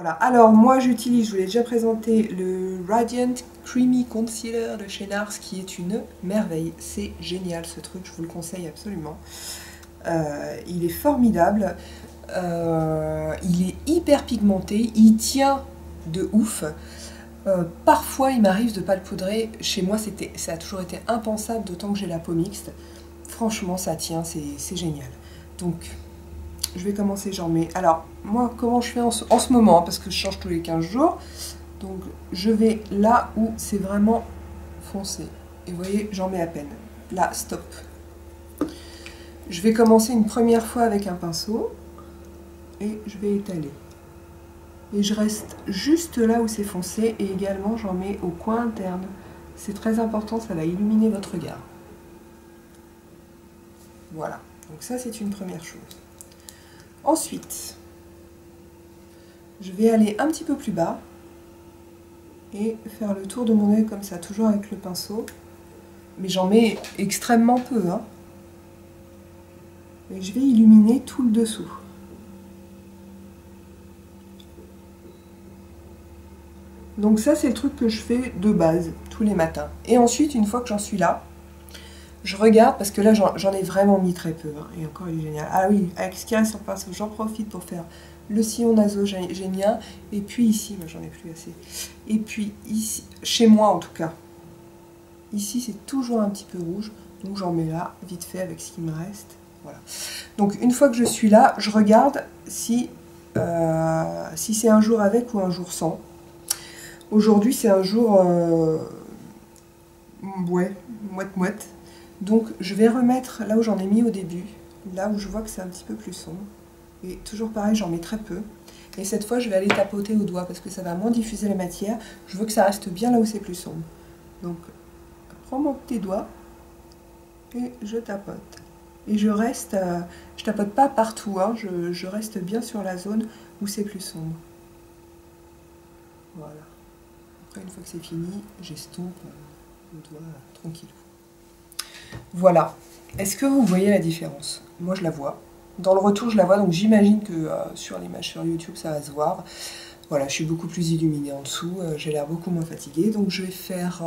Voilà, alors moi j'utilise, je vous l'ai déjà présenté, le Radiant Creamy Concealer de chez NARS qui est une merveille. C'est génial ce truc, je vous le conseille absolument. Il est formidable, il est hyper pigmenté, il tient de ouf. Parfois il m'arrive de ne pas le poudrer, chez moi ça a toujours été impensable, d'autant que j'ai la peau mixte. Franchement ça tient, c'est génial. Donc je vais commencer, j'en mets. Alors, moi, comment je fais en ce moment, parce que je change tous les 15 jours. Donc, je vais là où c'est vraiment foncé. Et vous voyez, j'en mets à peine. Là, stop. Je vais commencer une première fois avec un pinceau. Et je vais étaler. Et je reste juste là où c'est foncé. Et également, j'en mets au coin interne. C'est très important, ça va illuminer votre regard. Voilà. Donc ça, c'est une première chose. Ensuite, je vais aller un petit peu plus bas et faire le tour de mon œil comme ça, toujours avec le pinceau. Mais j'en mets extrêmement peu, hein. Et je vais illuminer tout le dessous. Donc ça, c'est le truc que je fais de base, tous les matins. Et ensuite, une fois que j'en suis là, je regarde, parce que là, j'en ai vraiment mis très peu. Hein, et encore, il est génial. Ah oui, avec ce qu'il y a sur le pinceau, j'en profite pour faire le sillon nasogénien. Et puis ici, moi, j'en ai plus assez. Et puis ici, chez moi en tout cas, ici, c'est toujours un petit peu rouge. Donc j'en mets là, vite fait, avec ce qui me reste. Voilà. Donc une fois que je suis là, je regarde si c'est un jour avec ou un jour sans. Aujourd'hui, c'est un jour... ouais, mouette. Donc je vais remettre là où j'en ai mis au début, là où je vois que c'est un petit peu plus sombre. Et toujours pareil, j'en mets très peu. Et cette fois, je vais aller tapoter au doigt parce que ça va moins diffuser la matière. Je veux que ça reste bien là où c'est plus sombre. Donc, prends mon petit doigt et je tapote. Et je reste, je tapote pas partout, hein, je reste bien sur la zone où c'est plus sombre. Voilà. Après, une fois que c'est fini, j'estompe le doigt tranquille. Voilà. Est-ce que vous voyez la différence? Moi, je la vois. Dans le retour, je la vois, donc j'imagine que sur l'image sur YouTube, ça va se voir. Voilà, je suis beaucoup plus illuminée en dessous, j'ai l'air beaucoup moins fatiguée. Donc je vais faire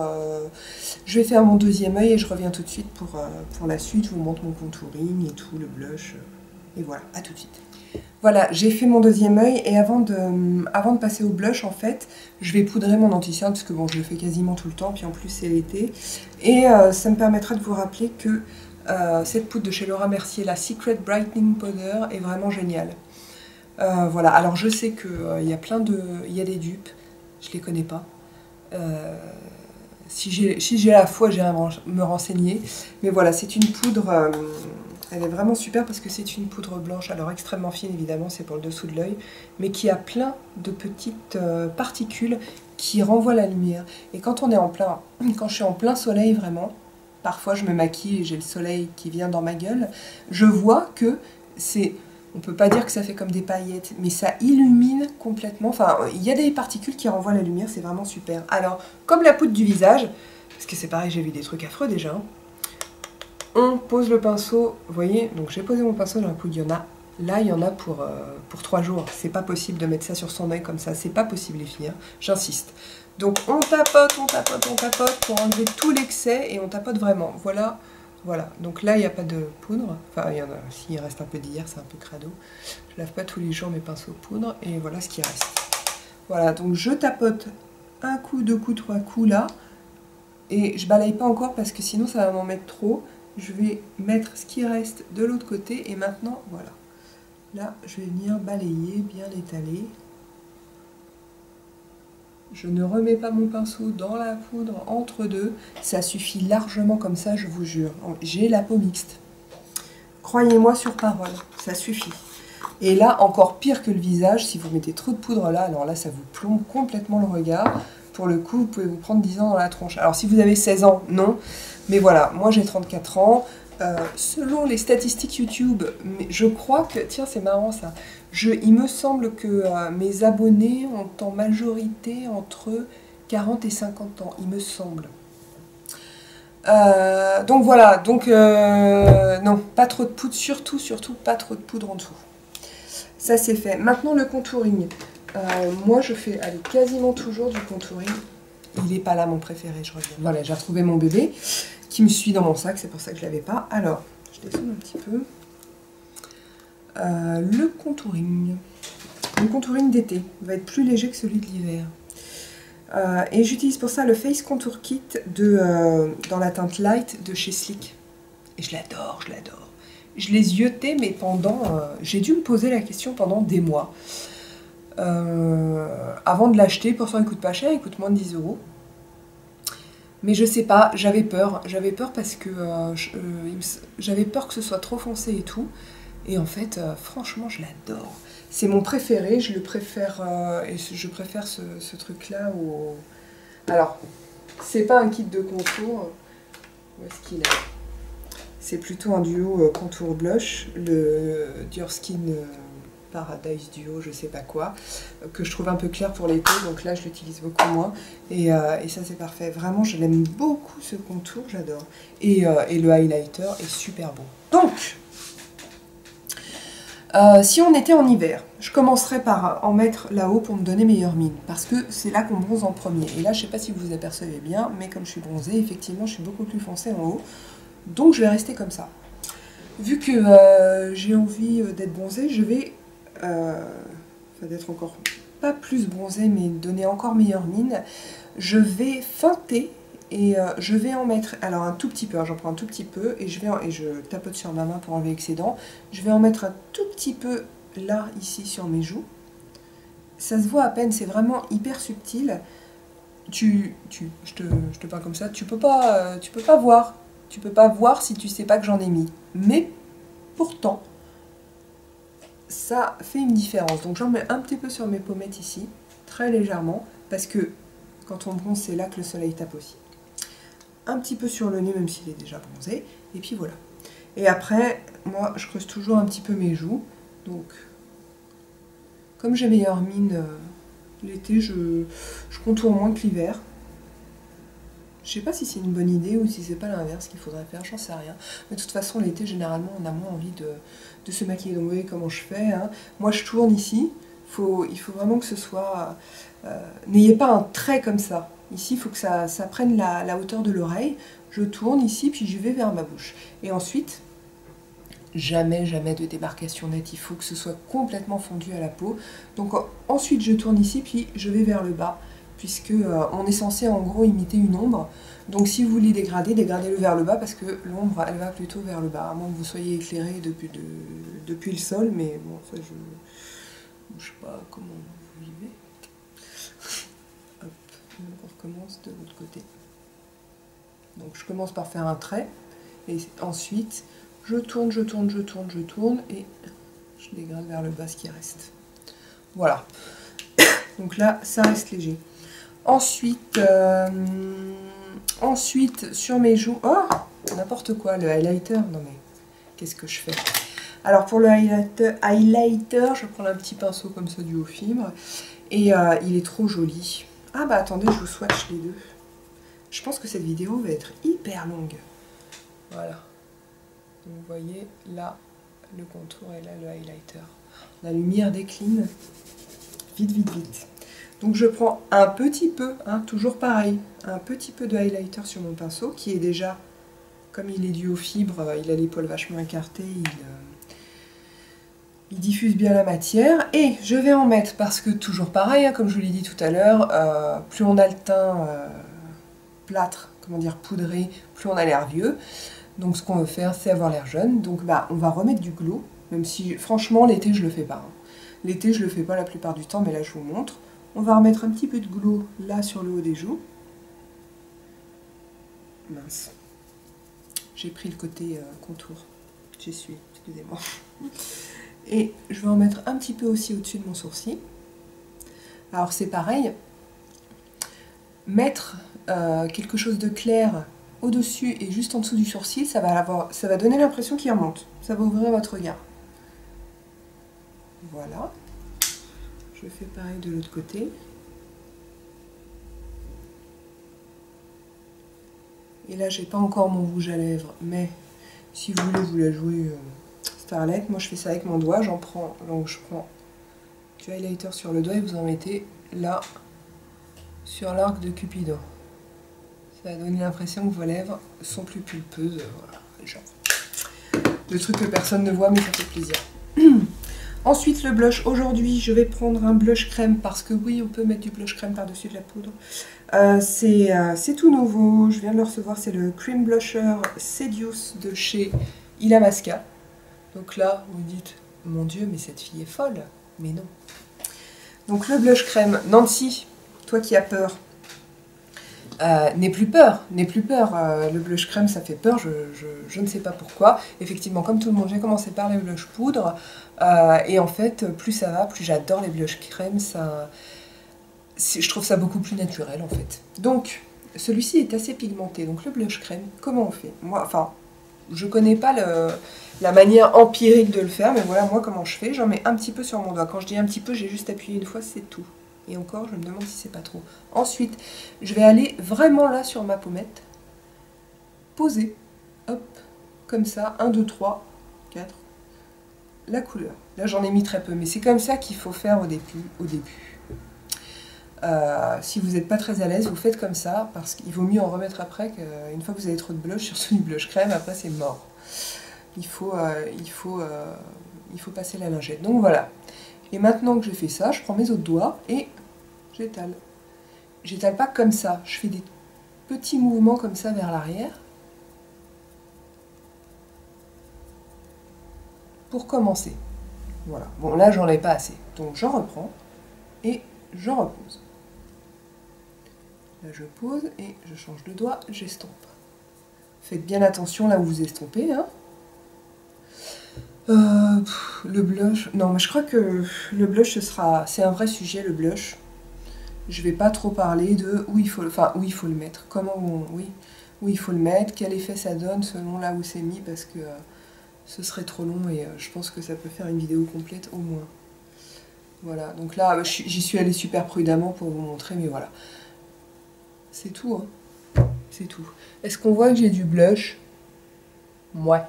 mon deuxième œil et je reviens tout de suite pour la suite. Je vous montre mon contouring et tout, le blush. Et voilà, à tout de suite. Voilà, j'ai fait mon deuxième œil et avant de passer au blush, en fait, je vais poudrer mon anti-cerne parce que bon, je le fais quasiment tout le temps, puis en plus c'est l'été. Et ça me permettra de vous rappeler que cette poudre de chez Laura Mercier, la Secret Brightening Powder, est vraiment géniale. Voilà, alors je sais qu'il y a il y a des dupes, je les connais pas. Si j'ai la foi, j'irai me renseigner. Mais voilà, c'est une poudre... elle est vraiment super parce que c'est une poudre blanche, alors extrêmement fine évidemment, c'est pour le dessous de l'œil, mais qui a plein de petites particules qui renvoient la lumière. Et quand je suis en plein soleil vraiment, parfois je me maquille et j'ai le soleil qui vient dans ma gueule, je vois que c'est... On ne peut pas dire que ça fait comme des paillettes, mais ça illumine complètement. Enfin, il y a des particules qui renvoient la lumière, c'est vraiment super. Alors, comme la poudre du visage, parce que c'est pareil, j'ai vu des trucs affreux déjà, hein. On pose le pinceau, vous voyez, donc j'ai posé mon pinceau dans la poudre, il y en a, là il y en a pour 3 jours, c'est pas possible de mettre ça sur son œil comme ça, c'est pas possible les filles, hein. J'insiste. Donc on tapote pour enlever tout l'excès et on tapote vraiment, voilà, donc là il n'y a pas de poudre, enfin il y en a, s'il reste un peu d'hier, c'est un peu crado, je lave pas tous les jours mes pinceaux poudre et voilà ce qui reste. Voilà, donc je tapote un coup, 2 coups, 3 coups là, et je balaye pas encore parce que sinon ça va m'en mettre trop. Je vais mettre ce qui reste de l'autre côté et maintenant, voilà. Là, je vais venir balayer, bien l'étaler. Je ne remets pas mon pinceau dans la poudre entre deux. Ça suffit largement comme ça, je vous jure. J'ai la peau mixte. Croyez-moi sur parole, ça suffit. Et là, encore pire que le visage, si vous mettez trop de poudre là, alors là, ça vous plombe complètement le regard. Pour le coup, vous pouvez vous prendre 10 ans dans la tronche. Alors, si vous avez 16 ans, non. Mais voilà, moi j'ai 34 ans. Selon les statistiques YouTube, je crois que... Tiens, c'est marrant ça. Il me semble que mes abonnés ont en majorité entre 40 et 50 ans, il me semble. Donc voilà, donc non, pas trop de poudre, surtout pas trop de poudre en dessous. Ça c'est fait. Maintenant le contouring. Moi, je fais quasiment toujours du contouring. Il n'est pas là mon préféré, je reviens. Voilà, j'ai retrouvé mon bébé qui me suit dans mon sac, c'est pour ça que je ne l'avais pas. Alors, je descends un petit peu. Le contouring. Le contouring d'été va être plus léger que celui de l'hiver. Et j'utilise pour ça le Face Contour Kit dans la teinte Light de chez Sleek. Et je l'adore, je l'adore. Je l'ai zioté, mais j'ai dû me poser la question pendant des mois. Avant de l'acheter, pourtant il coûte pas cher, il coûte moins de 10 €. Mais je sais pas, j'avais peur parce que j'avais peur que ce soit trop foncé et tout. Et en fait, franchement, je l'adore. C'est mon préféré, je le préfère, et je préfère ce truc-là au... Alors, c'est pas un kit de contour, où est-ce qu'il est? C'est plutôt un duo contour blush, le Dior Skin Paradise Duo, je sais pas quoi, que je trouve un peu clair pour l'été, donc là je l'utilise beaucoup moins, et ça c'est parfait. Vraiment, je l'aime beaucoup ce contour, j'adore. Et le highlighter est super beau. Donc, si on était en hiver, je commencerais par en mettre là-haut pour me donner meilleure mine, parce que c'est là qu'on bronze en premier. Et là, je sais pas si vous vous apercevez bien, mais comme je suis bronzée, effectivement, je suis beaucoup plus foncée en haut. Donc je vais rester comme ça. Vu que j'ai envie d'être bronzée, je vais... d'être encore pas plus bronzée, mais donner encore meilleure mine. Je vais feinter et je vais en mettre... Alors un tout petit peu, hein, j'en prends un tout petit peu et je tapote sur ma main pour enlever l'excédent. Je vais en mettre un tout petit peu là, ici, sur mes joues. Ça se voit à peine, c'est vraiment hyper subtil. Je te parle comme ça, tu peux pas voir. Tu peux pas voir si tu sais pas que j'en ai mis. Mais pourtant, ça fait une différence. Donc j'en mets un petit peu sur mes pommettes ici, très légèrement, parce que quand on bronze, c'est là que le soleil tape aussi. Un petit peu sur le nez, même s'il est déjà bronzé. Et puis voilà. Et après, moi, je creuse toujours un petit peu mes joues. Donc, comme j'ai meilleure mine l'été, je contourne moins que l'hiver. Je sais pas si c'est une bonne idée ou si c'est pas l'inverse qu'il faudrait faire, j'en sais rien. Mais de toute façon, l'été, généralement, on a moins envie de se maquiller. Donc vous voyez comment je fais. Hein. Moi, je tourne ici. Il faut vraiment que ce soit... N'ayez pas un trait comme ça. Ici, il faut que ça prenne la hauteur de l'oreille. Je tourne ici, puis je vais vers ma bouche. Et ensuite, jamais de démarcation nette. Il faut que ce soit complètement fondu à la peau. Donc ensuite, je tourne ici, puis je vais vers le bas. Puisque on est censé en gros imiter une ombre. Donc si vous voulez dégradez-le vers le bas parce que l'ombre elle va plutôt vers le bas, à moins que vous soyez éclairé depuis le sol, mais bon ça je sais pas comment vous vivez. Hop, on recommence de l'autre côté. Donc je commence par faire un trait et ensuite je tourne et je dégrade vers le bas ce qui reste. Voilà. Donc là ça reste léger. Ensuite, sur mes joues... Oh, n'importe quoi, le highlighter. Non mais, qu'est-ce que je fais? Alors pour le highlighter, je prends un petit pinceau comme ça du haut fibre. Et il est trop joli. Ah bah attendez, je vous swatch les deux. Je pense que cette vidéo va être hyper longue. Voilà. Donc vous voyez, là, le contour et là, le highlighter. La lumière décline. Vite. Donc je prends un petit peu, hein, toujours pareil, un petit peu de highlighter sur mon pinceau, qui est déjà, comme il est dû aux fibres, il a l'épaule vachement écartée, il diffuse bien la matière. Et je vais en mettre, parce que toujours pareil, hein, comme je vous l'ai dit tout à l'heure, plus on a le teint plâtre, comment dire, poudré, plus on a l'air vieux. Donc ce qu'on veut faire, c'est avoir l'air jeune. Donc bah, on va remettre du glow, même si franchement l'été je le fais pas. Hein. L'été je le fais pas la plupart du temps, mais là je vous montre. On va remettre un petit peu de glow là sur le haut des joues. Mince. J'ai pris le côté contour. J'y suis, excusez-moi. Et je vais en mettre un petit peu aussi au-dessus de mon sourcil. Alors c'est pareil. Mettre quelque chose de clair au-dessus et juste en dessous du sourcil, ça va donner l'impression qu'il remonte. Ça va ouvrir votre regard. Voilà. Je fais pareil de l'autre côté. Et là, j'ai pas encore mon rouge à lèvres, mais si vous voulez vous la jouer Starlet, moi je fais ça avec mon doigt, donc je prends du highlighter sur le doigt et vous en mettez là, sur l'arc de Cupidon. Ça va donner l'impression que vos lèvres sont plus pulpeuses. Voilà, genre. Le truc que personne ne voit, mais ça fait plaisir. Ensuite, le blush. Aujourd'hui, je vais prendre un blush crème parce que oui, on peut mettre du blush crème par-dessus de la poudre. C'est tout nouveau. Je viens de le recevoir. C'est le Cream Blusher Seduce de chez Illamasqua. Donc là, vous dites, mon Dieu, mais cette fille est folle. Mais non. Donc le blush crème. Nancy, toi qui as peur, n'aie plus peur. Le blush crème, ça fait peur. Je ne sais pas pourquoi. Effectivement, comme tout le monde, j'ai commencé par les blush poudre. Et en fait, plus ça va, plus j'adore les blush crème. Je trouve ça beaucoup plus naturel, en fait. Donc, celui-ci est assez pigmenté. Donc le blush crème, comment on fait? Moi, enfin, je connais pas la manière empirique de le faire, mais voilà, moi, comment je fais. J'en mets un petit peu sur mon doigt. Quand je dis un petit peu, j'ai juste appuyé une fois, c'est tout. Et encore, je me demande si c'est pas trop. Ensuite, je vais aller vraiment là sur ma pommette. Poser. Hop. Comme ça. 1, 2, 3, 4. La couleur. Là, j'en ai mis très peu. Mais c'est comme ça qu'il faut faire au début. Si vous n'êtes pas très à l'aise, vous faites comme ça. Parce qu'il vaut mieux en remettre après qu'une fois que vous avez trop de blush, surtout du blush crème, après c'est mort. Il faut passer la lingette. Donc voilà. Et maintenant que j'ai fait ça, je prends mes autres doigts et j'étale. J'étale pas comme ça, je fais des petits mouvements comme ça vers l'arrière. Pour commencer. Voilà. Bon, là, j'en ai pas assez. Donc, j'en reprends et je repose. Là, je pose et je change de doigt, j'estompe. Faites bien attention là où vous estompez, hein. Le blush, non mais je crois que le blush c'est un vrai sujet, le blush. Je vais pas trop parler de où il faut le mettre, où il faut le mettre, quel effet ça donne selon là où c'est mis, parce que ce serait trop long et je pense que ça peut faire une vidéo complète au moins. Voilà, donc là j'y suis allée super prudemment pour vous montrer, mais voilà. C'est tout, hein. C'est tout. Est-ce qu'on voit que j'ai du blush? Ouais.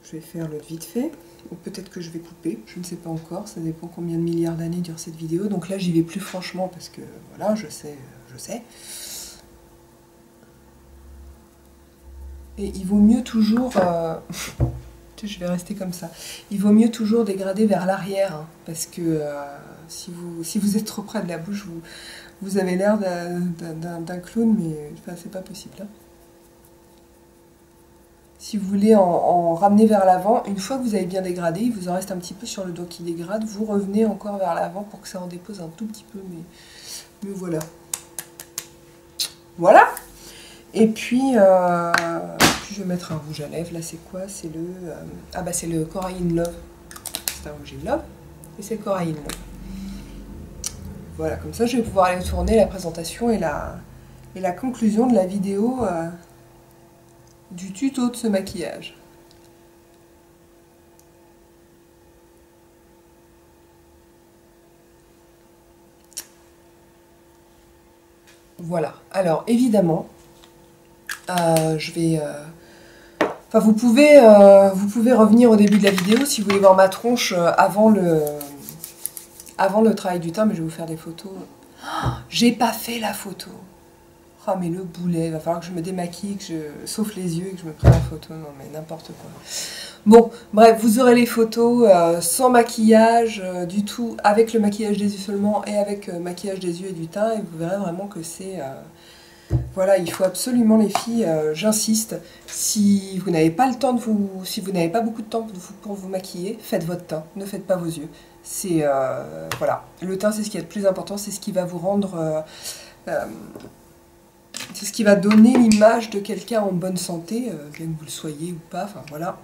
Je vais faire l'autre vite fait, ou peut-être que je vais couper, je ne sais pas encore, ça dépend combien de milliards d'années dure cette vidéo. Donc là j'y vais plus franchement parce que voilà, je sais. Et il vaut mieux toujours, je vais rester comme ça, il vaut mieux toujours dégrader vers l'arrière, hein, parce que si vous êtes trop près de la bouche, vous avez l'air d'un clown, mais enfin, c'est pas possible, hein. Si vous voulez en ramener vers l'avant, une fois que vous avez bien dégradé, il vous en reste un petit peu sur le doigt qui dégrade, vous revenez encore vers l'avant pour que ça en dépose un tout petit peu, mais voilà. Voilà. Et puis, je vais mettre un rouge à lèvres, là c'est quoi? C'est c'est le Corail in Love. C'est un rouge in Love, et c'est le Corail in Love. Voilà, comme ça je vais pouvoir aller tourner la présentation et la conclusion de la vidéo du tuto de ce maquillage. Voilà, alors évidemment, je vais... Enfin, vous pouvez revenir au début de la vidéo si vous voulez voir ma tronche avant le travail du teint, mais je vais vous faire des photos. Oh, j'ai pas fait la photo. Oh mais le boulet, il va falloir que je me démaquille, sauf les yeux et que je me prenne en photo. Non mais n'importe quoi. Bon, bref, vous aurez les photos sans maquillage du tout, avec le maquillage des yeux seulement et avec maquillage des yeux et du teint, et vous verrez vraiment que c'est... voilà, il faut absolument les filles, j'insiste, si vous n'avez pas le temps si vous n'avez pas beaucoup de temps pour vous maquiller, faites votre teint, ne faites pas vos yeux. C'est voilà, le teint c'est ce qui est le plus important, c'est ce qui va vous rendre... c'est ce qui va donner l'image de quelqu'un en bonne santé, bien que vous le soyez ou pas, enfin voilà.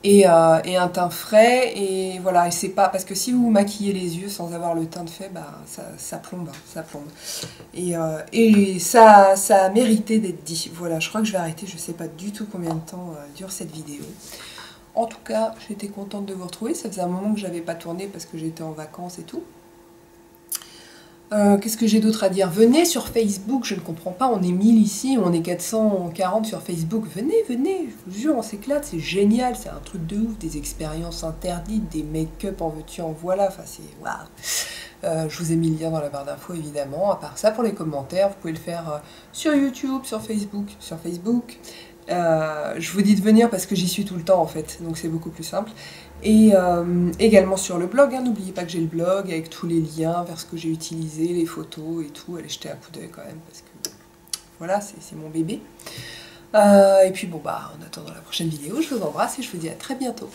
Et un teint frais, et voilà, et c'est pas... Parce que si vous maquillez les yeux sans avoir le teint de fait, bah, ça plombe, ça plombe. Et ça a mérité d'être dit. Voilà, je crois que je vais arrêter, je sais pas du tout combien de temps dure cette vidéo. En tout cas, j'étais contente de vous retrouver, ça faisait un moment que j'avais pas tourné parce que j'étais en vacances et tout. Qu'est-ce que j'ai d'autre à dire? Venez sur Facebook, je ne comprends pas, on est 1000 ici, on est 440 sur Facebook. Venez, venez, je vous jure, on s'éclate, c'est génial, c'est un truc de ouf, des expériences interdites, des make-up en veux-tu, en voilà, enfin c'est waouh. Je vous ai mis le lien dans la barre d'infos évidemment. À part ça, pour les commentaires, vous pouvez le faire sur YouTube, sur Facebook, je vous dis de venir parce que j'y suis tout le temps en fait, donc c'est beaucoup plus simple. Et également sur le blog, hein, n'oubliez pas que j'ai le blog avec tous les liens vers ce que j'ai utilisé, les photos et tout. Allez jeter un coup d'œil quand même parce que voilà, c'est mon bébé. Et puis bon bah en attendant la prochaine vidéo, je vous embrasse et je vous dis à très bientôt.